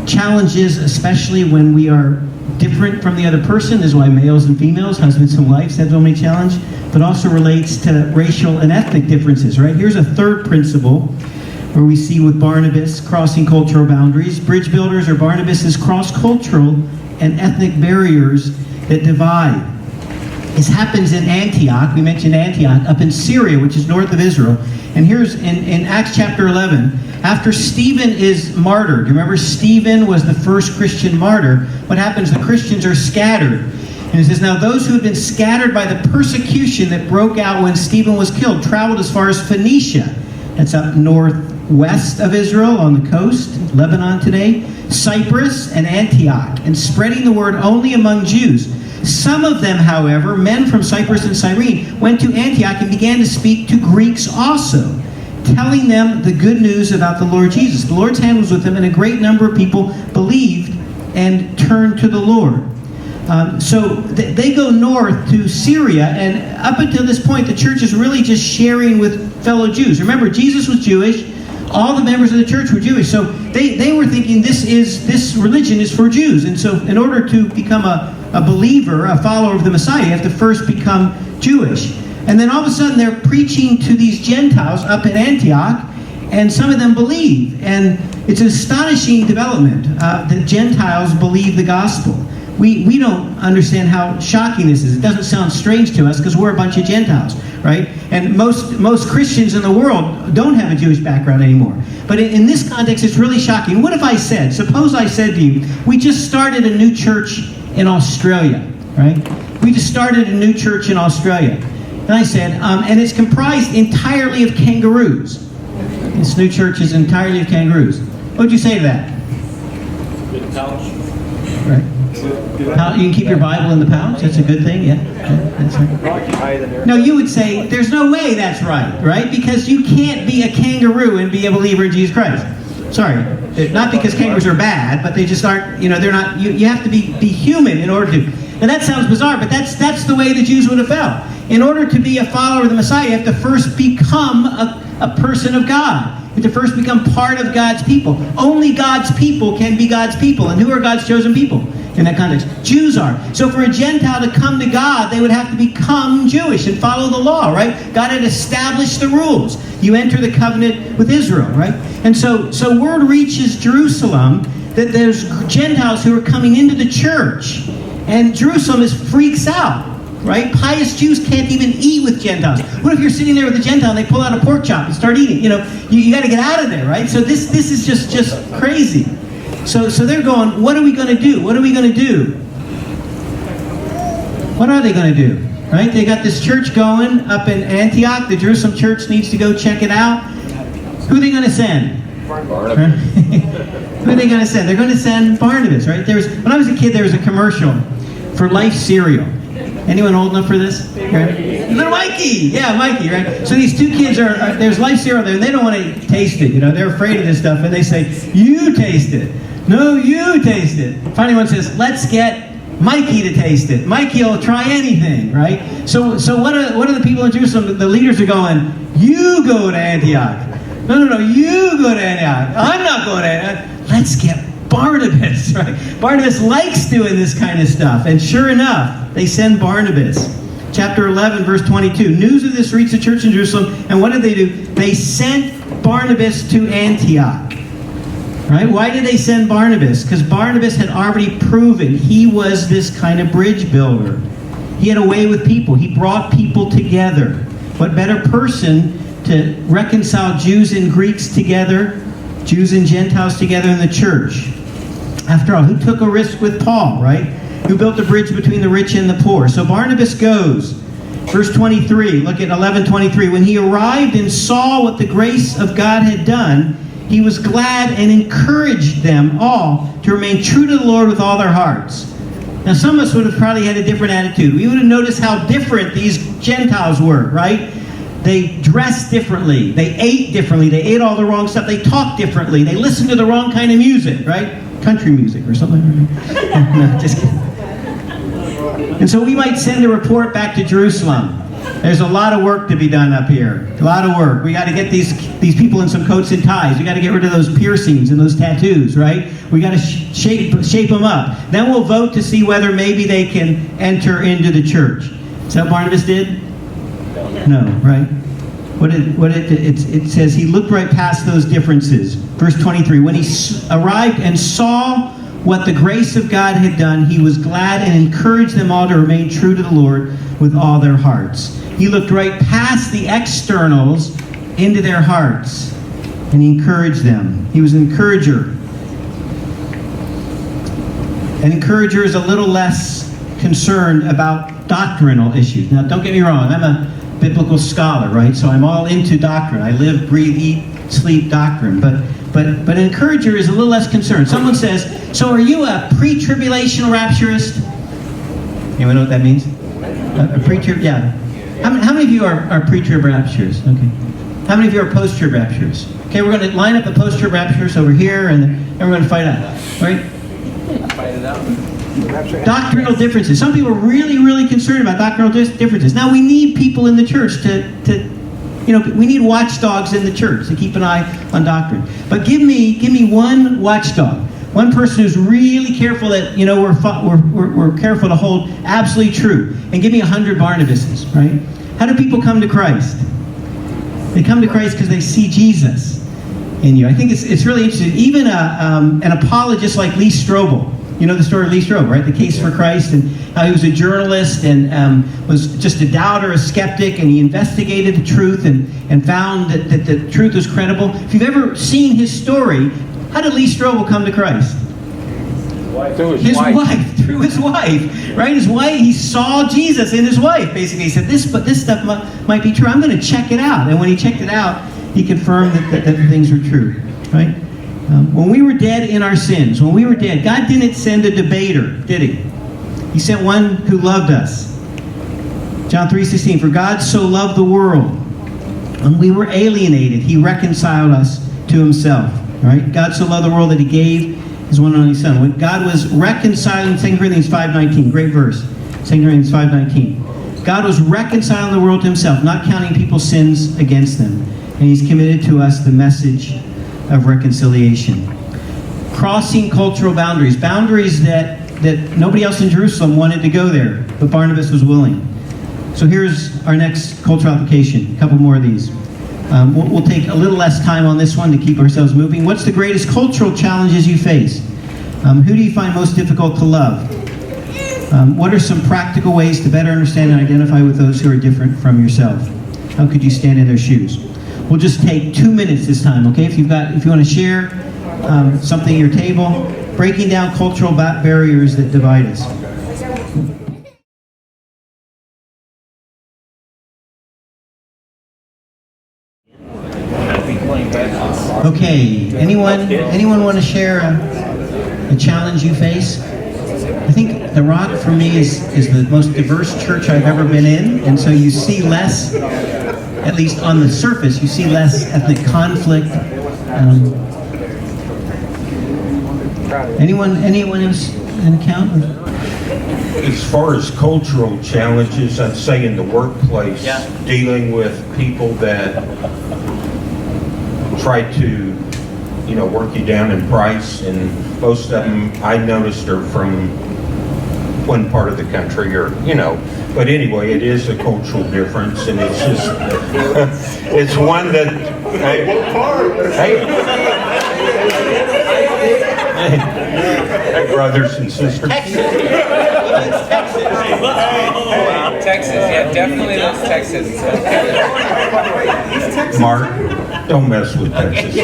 Challenges, especially when we are different from the other person, is why males and females, husbands and wives, have so many challenges, but also relates to racial and ethnic differences, right? Here's a third principle where we see with Barnabas crossing cultural boundaries. Bridge builders or Barnabas cross-cultural and ethnic barriers that divide. This happens in Antioch. We mentioned Antioch, up in Syria, which is north of Israel. And here's in Acts chapter 11, after Stephen is martyred. Remember, Stephen was the first Christian martyr. What happens? The Christians are scattered. And it says, now those who had been scattered by the persecution that broke out when Stephen was killed traveled as far as Phoenicia. That's up northwest of Israel on the coast, Lebanon today, Cyprus and Antioch, and spreading the word only among Jews. Some of them, however, men from Cyprus and Cyrene, went to Antioch and began to speak to Greeks also, telling them the good news about the Lord Jesus. The Lord's hand was with them, and a great number of people believed and turned to the Lord. So they go north to Syria, and up until this point, the church is really just sharing with fellow Jews. Remember, Jesus was Jewish. All the members of the church were Jewish. So they were thinking this religion is for Jews. And so in order to become a believer, a follower of the Messiah, you have to first become Jewish. And then all of a sudden they're preaching to these Gentiles up in Antioch, and some of them believe. And it's an astonishing development that Gentiles believe the gospel. We don't understand how shocking this is. It doesn't sound strange to us because we're a bunch of Gentiles, right? And most Christians in the world don't have a Jewish background anymore. But in this context, it's really shocking. What if suppose I said to you, we just started a new church in Australia, right? We just started a new church in Australia. And I said, and it's comprised entirely of kangaroos. This new church is entirely of kangaroos. What would you say to that? Good pouch. Right. You can keep your Bible in the pouch. That's a good thing. Yeah, that's right. No, you would say there's no way that's right? Because you can't be a kangaroo and be a believer in Jesus Christ. Sorry, not because kangaroos are bad, but they just aren't. They're not. You have to be human in order to. And that sounds bizarre, but that's the way the Jews would have felt. In order to be a follower of the Messiah, you have to first become a person of God. You have to first become part of God's people. Only God's people can be God's people. And who are God's chosen people in that context? Jews are. So for a Gentile to come to God, they would have to become Jewish and follow the law, right? God had established the rules. You enter the covenant with Israel, right? And so word reaches Jerusalem that there's Gentiles who are coming into the church. And Jerusalem freaks out. Right? Pious Jews can't even eat with Gentiles. What if you're sitting there with a Gentile and they pull out a pork chop and start eating? You got to get out of there, right? So this is just crazy. So they're going, what are we going to do? What are we going to do? What are they going to do? Right? They got this church going up in Antioch. The Jerusalem church needs to go check it out. Who are they going to send? Barnabas. Who are they going to send? They're going to send Barnabas, right? When I was a kid, there was a commercial for Life cereal. Anyone old enough for this? Right? Little Mikey! Yeah, Mikey, right? So these two kids there's Life cereal there, and they don't want to taste it, They're afraid of this stuff, and they say, you taste it. No, you taste it. Finally one says, let's get Mikey to taste it. Mikey will try anything, right? So what are the people in Jerusalem, the leaders are going, you go to Antioch. No, you go to Antioch. I'm not going to Antioch. Let's get Barnabas, right? Barnabas likes doing this kind of stuff. And sure enough, they send Barnabas. Chapter 11, verse 22. News of this reached the church in Jerusalem. And what did they do? They sent Barnabas to Antioch. Right? Why did they send Barnabas? Because Barnabas had already proven he was this kind of bridge builder. He had a way with people. He brought people together. What better person to reconcile Jews and Greeks together, Jews and Gentiles together in the church? After all, who took a risk with Paul, right? Who built a bridge between the rich and the poor? So Barnabas goes. Verse 23, look at 11:23. When he arrived and saw what the grace of God had done, he was glad and encouraged them all to remain true to the Lord with all their hearts. Now, some of us would have probably had a different attitude. We would have noticed how different these Gentiles were, right? They dressed differently. They ate differently. They ate all the wrong stuff. They talked differently. They listened to the wrong kind of music, right? Country music or something. No, just kidding. And so we might send a report back to Jerusalem. There's a lot of work to be done up here. A lot of work. We got to get these people in some coats and ties. We got to get rid of those piercings and those tattoos, right? We got to shape them up. Then we'll vote to see whether maybe they can enter into the church. Is that what Barnabas did? No, right? It says he looked right past those differences. Verse 23, when he arrived and saw what the grace of God had done, he was glad and encouraged them all to remain true to the Lord with all their hearts. He looked right past the externals into their hearts, and he encouraged them. He was an encourager. An encourager is a little less concerned about doctrinal issues. Now, don't get me wrong, I'm a biblical scholar, right? So I'm all into doctrine. I live, breathe, eat, sleep doctrine. But an encourager is a little less concerned. Someone says, so are you a pre-tribulational rapturist? Anyone know what that means? A pre-trib, yeah. How many of you are pre-trib rapturists? Okay. How many of you are post-trib rapturists? Okay, we're going to line up the post-trib rapturists over here, and we're going to fight out, right? Fight it out. Doctrinal differences. Some people are really, really concerned about doctrinal differences. Now, we need people in the church we need watchdogs in the church to keep an eye on doctrine. But give me one watchdog, one person who's really careful that we're careful to hold absolutely true, and give me 100 Barnabases, right? How do people come to Christ? They come to Christ because they see Jesus in you. I think it's really interesting. Even an apologist like Lee Strobel. You know the story of Lee Strobel, right? The Case for Christ, and how he was a journalist and was just a doubter, a skeptic, and he investigated the truth and found that the truth was credible. If you've ever seen his story, how did Lee Strobel come to Christ? Through his wife. Through his wife, right? His wife, he saw Jesus in his wife, basically. He said, this stuff might be true. I'm going to check it out. And when he checked it out, he confirmed that the things were true, right? When we were dead in our sins, when we were dead, God didn't send a debater, did he? He sent one who loved us. John 3:16, for God so loved the world. When we were alienated, he reconciled us to himself, right? God so loved the world that he gave his one and only son. When God was reconciling, 2 Corinthians 5:19, great verse, 2 Corinthians 5:19. God was reconciling the world to himself, not counting people's sins against them. And he's committed to us the message of reconciliation. Crossing cultural boundaries that nobody else in Jerusalem wanted to go there, but Barnabas was willing. So here's our next cultural application. A couple more of these. We'll take a little less time on this one to keep ourselves moving. What's the greatest cultural challenges you face? Who do you find most difficult to love? What are some practical ways to better understand and identify with those who are different from yourself? How could you stand in their shoes? We'll just take 2 minutes this time, okay? If you want to share something at your table, breaking down cultural barriers that divide us. Okay, anyone want to share a challenge you face? I think the Rock for me is the most diverse church I've ever been in, and so you see less, at least on the surface, you see less ethnic conflict. Anyone else an account? As far as cultural challenges, I'd say in the workplace, dealing with people that try to, work you down in price, and most of them I noticed are from one part of the country, but anyway, it is a cultural difference, and it's just, it's one that, hey, brothers and sisters. Texas, yeah, definitely those Texans. Mark, don't mess with Texas.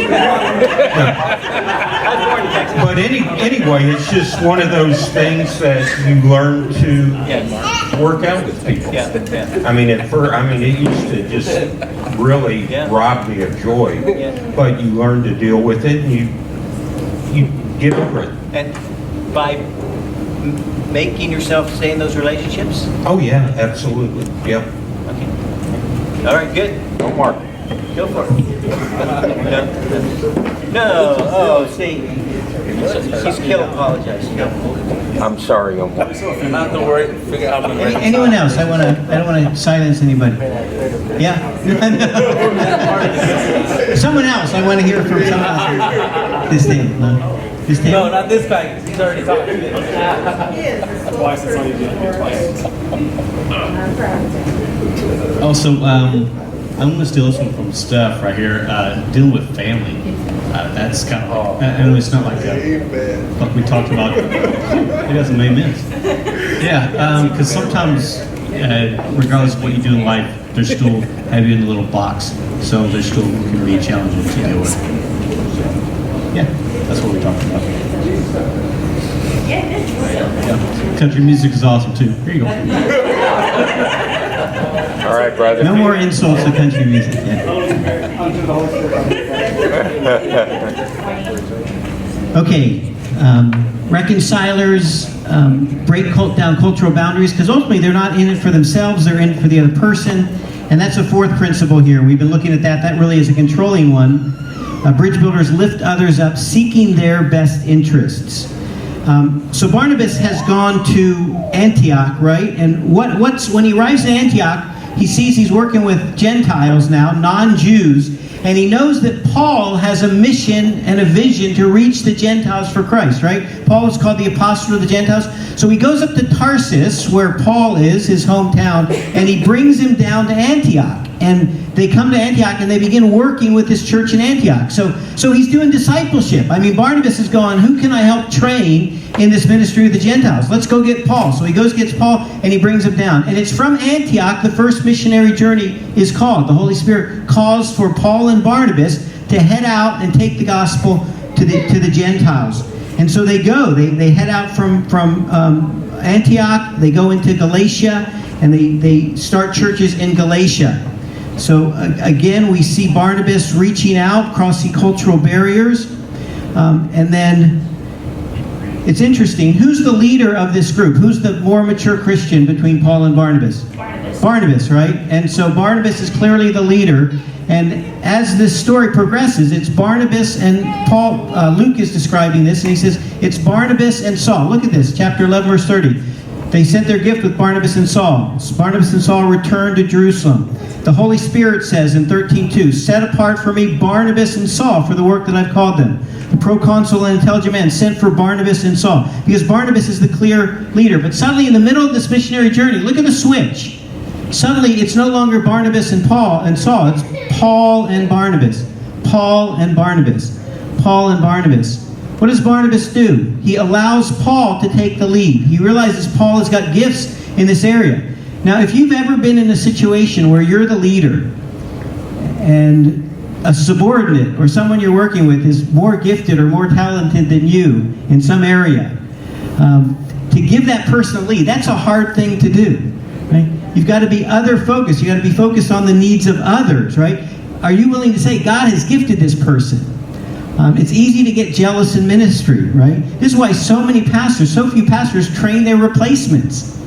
But anyway, it's just one of those things that you learn to work out with people. I mean, at first, it used to just really rob me of joy, but you learn to deal with it, and you get over it. And by making yourself stay in those relationships? Oh yeah, absolutely. Yep. Okay. All right, good. No, Mark. Go for it. No. Oh, see. He's kill apologize. I'm sorry, Omar. Not to worry. Figure out how to make Anyone else? I don't want to silence anybody. Yeah. Someone else. I want to hear from someone else. This thing. No. This thing. No, not this guy. He's already talking. Also, I'm going to steal this one from Steph right here. Dealing with family. That's kind of. I know it's not like we talked about. It doesn't make sense. Yeah, because sometimes, regardless of what you do in life, they're still have you in a little box, so they're still can be challenging to deal with. Yeah, that's what we're talking about. Yeah. Country music is awesome too. Here you go. All right, brother. No more insults to country music. Okay, reconcilers break down cultural boundaries because ultimately they're not in it for themselves, they're in it for the other person. And that's a fourth principle here. We've been looking at that. That really is a controlling one. Bridge builders lift others up, seeking their best interests. So Barnabas has gone to Antioch, right? And when he arrives in Antioch, he sees he's working with Gentiles now, non-Jews, and he knows that Paul has a mission and a vision to reach the Gentiles for Christ, right? Paul is called the apostle of the Gentiles. So he goes up to Tarsus, where Paul is, his hometown, and he brings him down to Antioch. And they come to Antioch and they begin working with this church in Antioch. So he's doing discipleship. Barnabas is going, who can I help train in this ministry of the Gentiles? Let's go get Paul. So he goes, gets Paul, and he brings him down. And it's from Antioch the first missionary journey is called. The Holy Spirit calls for Paul and Barnabas to head out and take the gospel to the Gentiles. And so they go. They head out from Antioch. They go into Galatia, and they start churches in Galatia. So again, we see Barnabas reaching out, crossing cultural barriers. And then it's interesting. Who's the leader of this group? Who's the more mature Christian between Paul and Barnabas? Barnabas, right? And so Barnabas is clearly the leader. And as this story progresses, it's Barnabas and Paul. Luke is describing this, and he says, it's Barnabas and Saul. Look at this, chapter 11, verse 30. They sent their gift with Barnabas and Saul. Barnabas and Saul returned to Jerusalem. The Holy Spirit says in 13:2, set apart for me Barnabas and Saul for the work that I've called them. The proconsul and intelligent man sent for Barnabas and Saul, because Barnabas is the clear leader. But suddenly in the middle of this missionary journey, look at the switch. Suddenly it's no longer Barnabas and Paul and Saul, it's Paul and Barnabas. Paul and Barnabas. Paul and Barnabas. What does Barnabas do? He allows Paul to take the lead. He realizes Paul has got gifts in this area. Now, if you've ever been in a situation where you're the leader and a subordinate or someone you're working with is more gifted or more talented than you in some area, to give that person a lead, that's a hard thing to do, right? You've got to be other focused. You've got to be focused on the needs of others, right? Are you willing to say, God has gifted this person? It's easy to get jealous in ministry, right? This is why so few pastors train their replacements.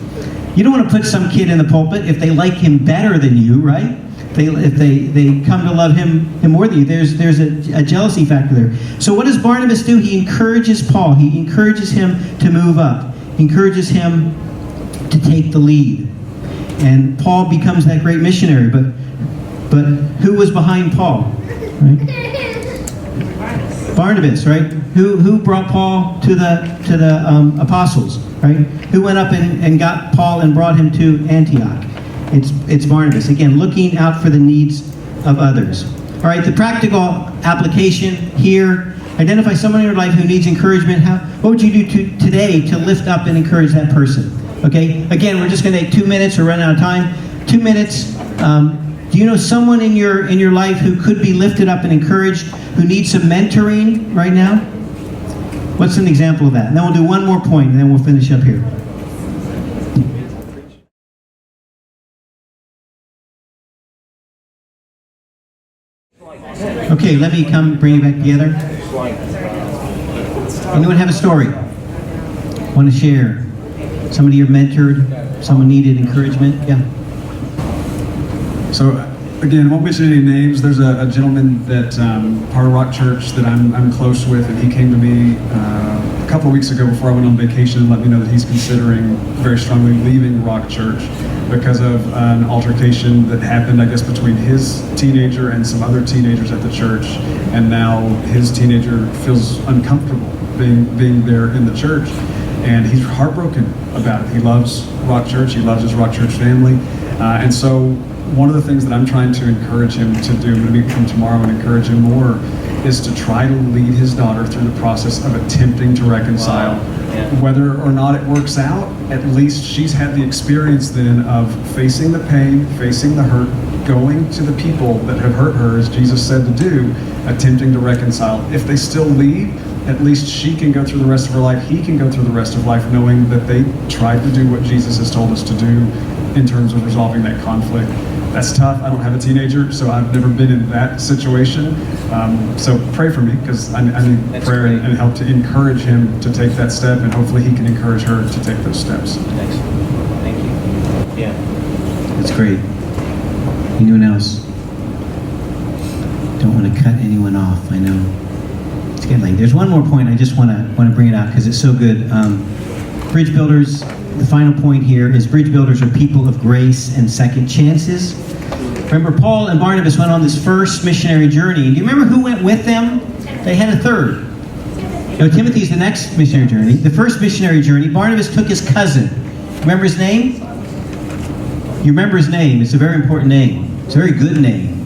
You don't want to put some kid in the pulpit if they like him better than you, right? If they come to love him more than you, there's a jealousy factor there. So what does Barnabas do? He encourages Paul. He encourages him to move up. He encourages him to take the lead. And Paul becomes that great missionary. But who was behind Paul? Right? Barnabas, right? Who brought Paul to the apostles, right? Who went up and got Paul and brought him to Antioch? It's Barnabas. Again, looking out for the needs of others. All right, the practical application here. Identify someone in your life who needs encouragement. What would you do today to lift up and encourage that person? Okay, again, we're just going to take 2 minutes. We're running out of time. 2 minutes. Do you know someone in your life who could be lifted up and encouraged, who needs some mentoring right now? What's an example of that? And then we'll do one more point, and then we'll finish up here. Okay, let me bring you back together. Anyone have a story? Want to share? Somebody you've mentored? Someone needed encouragement? Yeah. So, again, won't mention any names. There's a gentleman that part of Rock Church that I'm close with, and he came to me a couple of weeks ago before I went on vacation and let me know that he's considering very strongly leaving Rock Church because of an altercation that happened, I guess, between his teenager and some other teenagers at the church, and now his teenager feels uncomfortable being there in the church, and he's heartbroken about it. He loves Rock Church. He loves his Rock Church family, and so one of the things that I'm trying to encourage him to do, I'm going to meet with him tomorrow and encourage him more, is to try to lead his daughter through the process of attempting to reconcile. Wow. Yeah. Whether or not it works out, at least she's had the experience then of facing the pain, facing the hurt, going to the people that have hurt her, as Jesus said to do, attempting to reconcile. If they still leave, at least she can go through the rest of her life, he can go through the rest of life knowing that they tried to do what Jesus has told us to do in terms of resolving that conflict. That's tough. I don't have a teenager, so I've never been in that situation. So pray for me, because I need prayer and help to encourage him to take that step, and hopefully he can encourage her to take those steps. Thank you. Yeah. That's great. Anyone else? Don't want to cut anyone off, I know. It's getting late. There's one more point I just want to bring it out because it's so good. Bridge builders, the final point here is bridge builders are people of grace and second chances. Remember, Paul and Barnabas went on this first missionary journey. Do you remember who went with them? They had a third. No, Timothy's the next missionary journey. The first missionary journey, Barnabas took his cousin. Remember his name? You remember his name. It's a very important name. It's a very good name.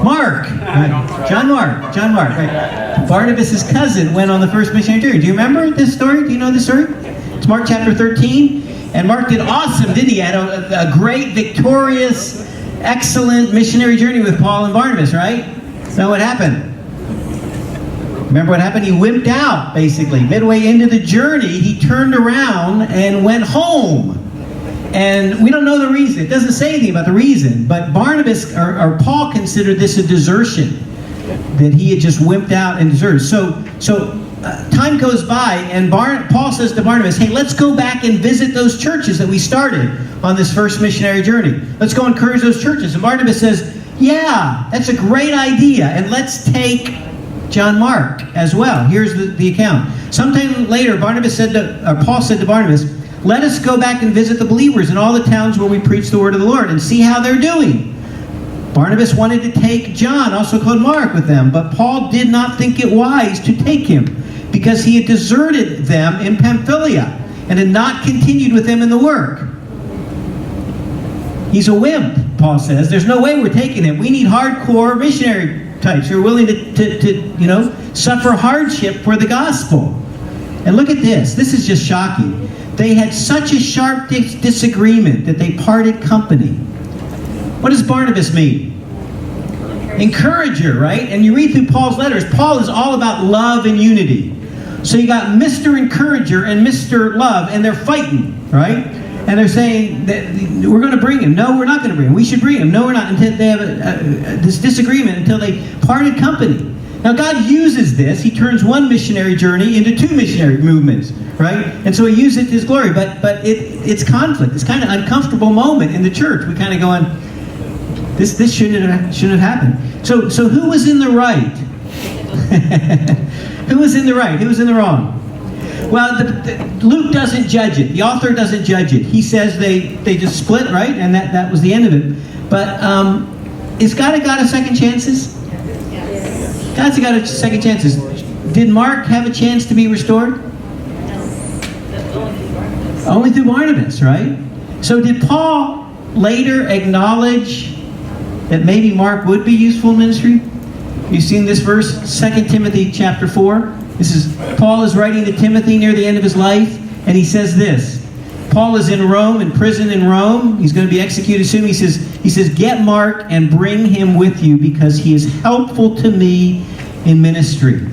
Mark. Right. John Mark. Right. Barnabas' cousin went on the first missionary journey. Do you remember this story? Do you know this story? It's Mark chapter 13. And Mark did awesome, didn't he? He had a great, victorious, excellent missionary journey with Paul and Barnabas, right? So what happened? Remember what happened? He wimped out, basically. Midway into the journey, he turned around and went home. And we don't know the reason. It doesn't say anything about the reason. But Barnabas, or Paul, considered this a desertion. That he had just wimped out and deserted. So time goes by, and Paul says to Barnabas, hey, let's go back and visit those churches that we started on this first missionary journey. Let's go encourage those churches. And Barnabas says, yeah, that's a great idea. And let's take John Mark as well. Here's the account. Sometime later, Paul said to Barnabas, let us go back and visit the believers in all the towns where we preach the word of the Lord and see how they're doing. Barnabas wanted to take John, also called Mark, with them, but Paul did not think it wise to take him because he had deserted them in Pamphylia and had not continued with them in the work. He's a wimp, Paul says. There's no way we're taking him. We need hardcore missionary types who are willing to suffer hardship for the gospel. And look at this. This is just shocking. They had such a sharp disagreement that they parted company. What does Barnabas mean? Encourager, right? And you read through Paul's letters, Paul is all about love and unity. So you got Mr. Encourager and Mr. Love, and they're fighting, right? And they're saying that we're going to bring him. No, we're not going to bring him. We should bring him. No, we're not. Until they have this disagreement until they parted company. Now God uses this. He turns one missionary journey into two missionary movements, right? And so he uses it to his glory. But it's conflict. It's kind of uncomfortable moment in the church. We kind of going, this shouldn't have happened. So who was in the right? Who was in the right? Who was in the wrong? Well, Luke doesn't judge it. The author doesn't judge it. He says they just split, right? And that was the end of it. But is God got a second chances? God's got a second chances. Did Mark have a chance to be restored? Only through Barnabas, right? So did Paul later acknowledge that maybe Mark would be useful in ministry? You've seen this verse, 2 Timothy chapter 4. Paul is writing to Timothy near the end of his life, and he says this, Paul is in Rome, in prison in Rome. He's going to be executed soon. He says, get Mark and bring him with you because he is helpful to me in ministry.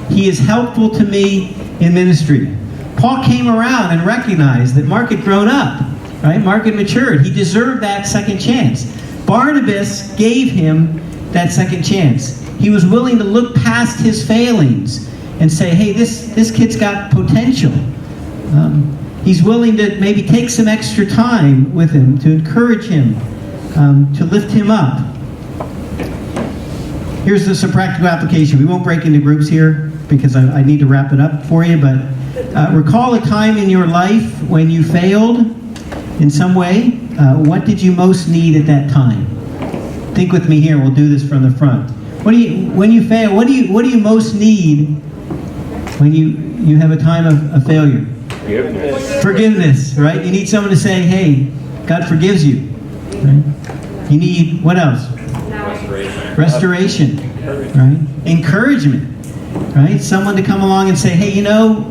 He is helpful to me in ministry. Paul came around and recognized that Mark had grown up, right? Mark had matured. He deserved that second chance. Barnabas gave him that second chance. He was willing to look past his failings and say, hey, this kid's got potential. He's willing to maybe take some extra time with him to encourage him, to lift him up. Here's some practical application. We won't break into groups here because I need to wrap it up for you, but recall a time in your life when you failed in some way. What did you most need at that time? Think with me here. We'll do this from the front. When you fail, what do you most need when you have a time of failure? Forgiveness, right? You need someone to say, hey, God forgives you. Right? You need, what else? Restoration, right? Encouragement, right? Someone to come along and say, hey, you know,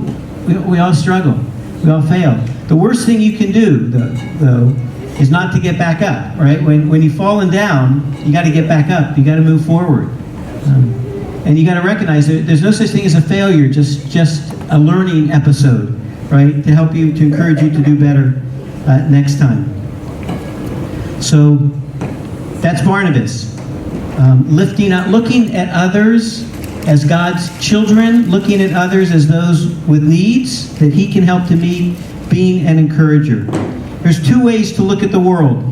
we all struggle. We all fail. The worst thing you can do, though, is not to get back up, right? When you've fallen down, you got to get back up. You got to move forward. And you got to recognize that there's no such thing as a failure, just a learning episode, right? To help you, to encourage you to do better next time. So that's Barnabas. Lifting up, looking at others as God's children, looking at others as those with needs that he can help to meet, being an encourager. There's two ways to look at the world.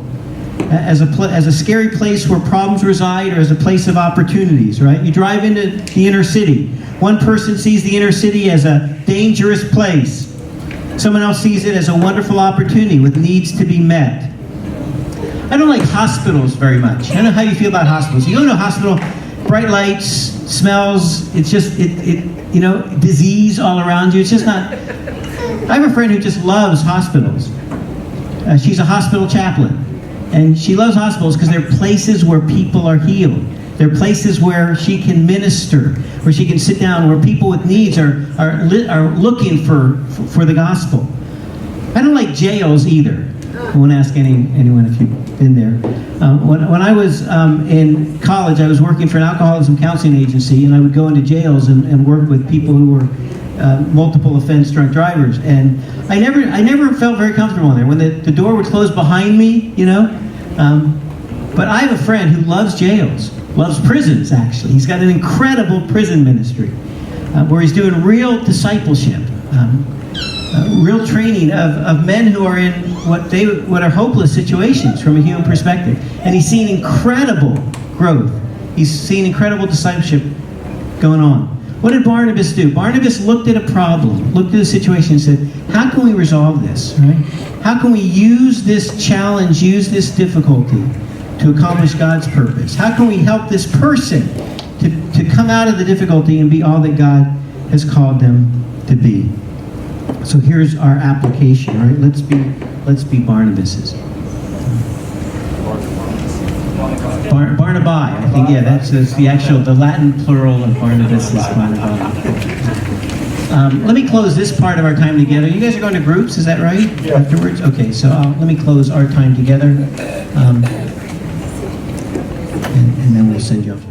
As a scary place where problems reside, or as a place of opportunities, right? You drive into the inner city. One person sees the inner city as a dangerous place. Someone else sees it as a wonderful opportunity with needs to be met. I don't like hospitals very much. I don't know how you feel about hospitals. You go to a hospital, bright lights, smells, it's just, you know, disease all around you. It's just not... I have a friend who just loves hospitals. She's a hospital chaplain. And she loves hospitals because they're places where people are healed. They're places where she can minister, where she can sit down, where people with needs are looking for the gospel. I don't like jails either. I won't ask anyone if you've been there. When I was in college, I was working for an alcoholism counseling agency, and I would go into jails and work with people who were multiple offense drunk drivers. And I never felt very comfortable in there. When the door would close behind me, you know. But I have a friend who loves jails, loves prisons actually. He's got an incredible prison ministry where he's doing real discipleship, real training of men who are in what are hopeless situations from a human perspective. And he's seen incredible growth. He's seen incredible discipleship going on. What did Barnabas do? Barnabas looked at a problem, looked at a situation and said, how can we resolve this, right? How can we use this challenge, use this difficulty to accomplish God's purpose? How can we help this person to come out of the difficulty and be all that God has called them to be? So here's our application, right? Let's be Barnabases. Barnabai, I think, yeah, that's the Latin plural of Barnabas is Barnabai. Let me close this part of our time together. You guys are going to groups, is that right? Yeah. Afterwards? Okay, so let me close our time together. And then we'll send you off.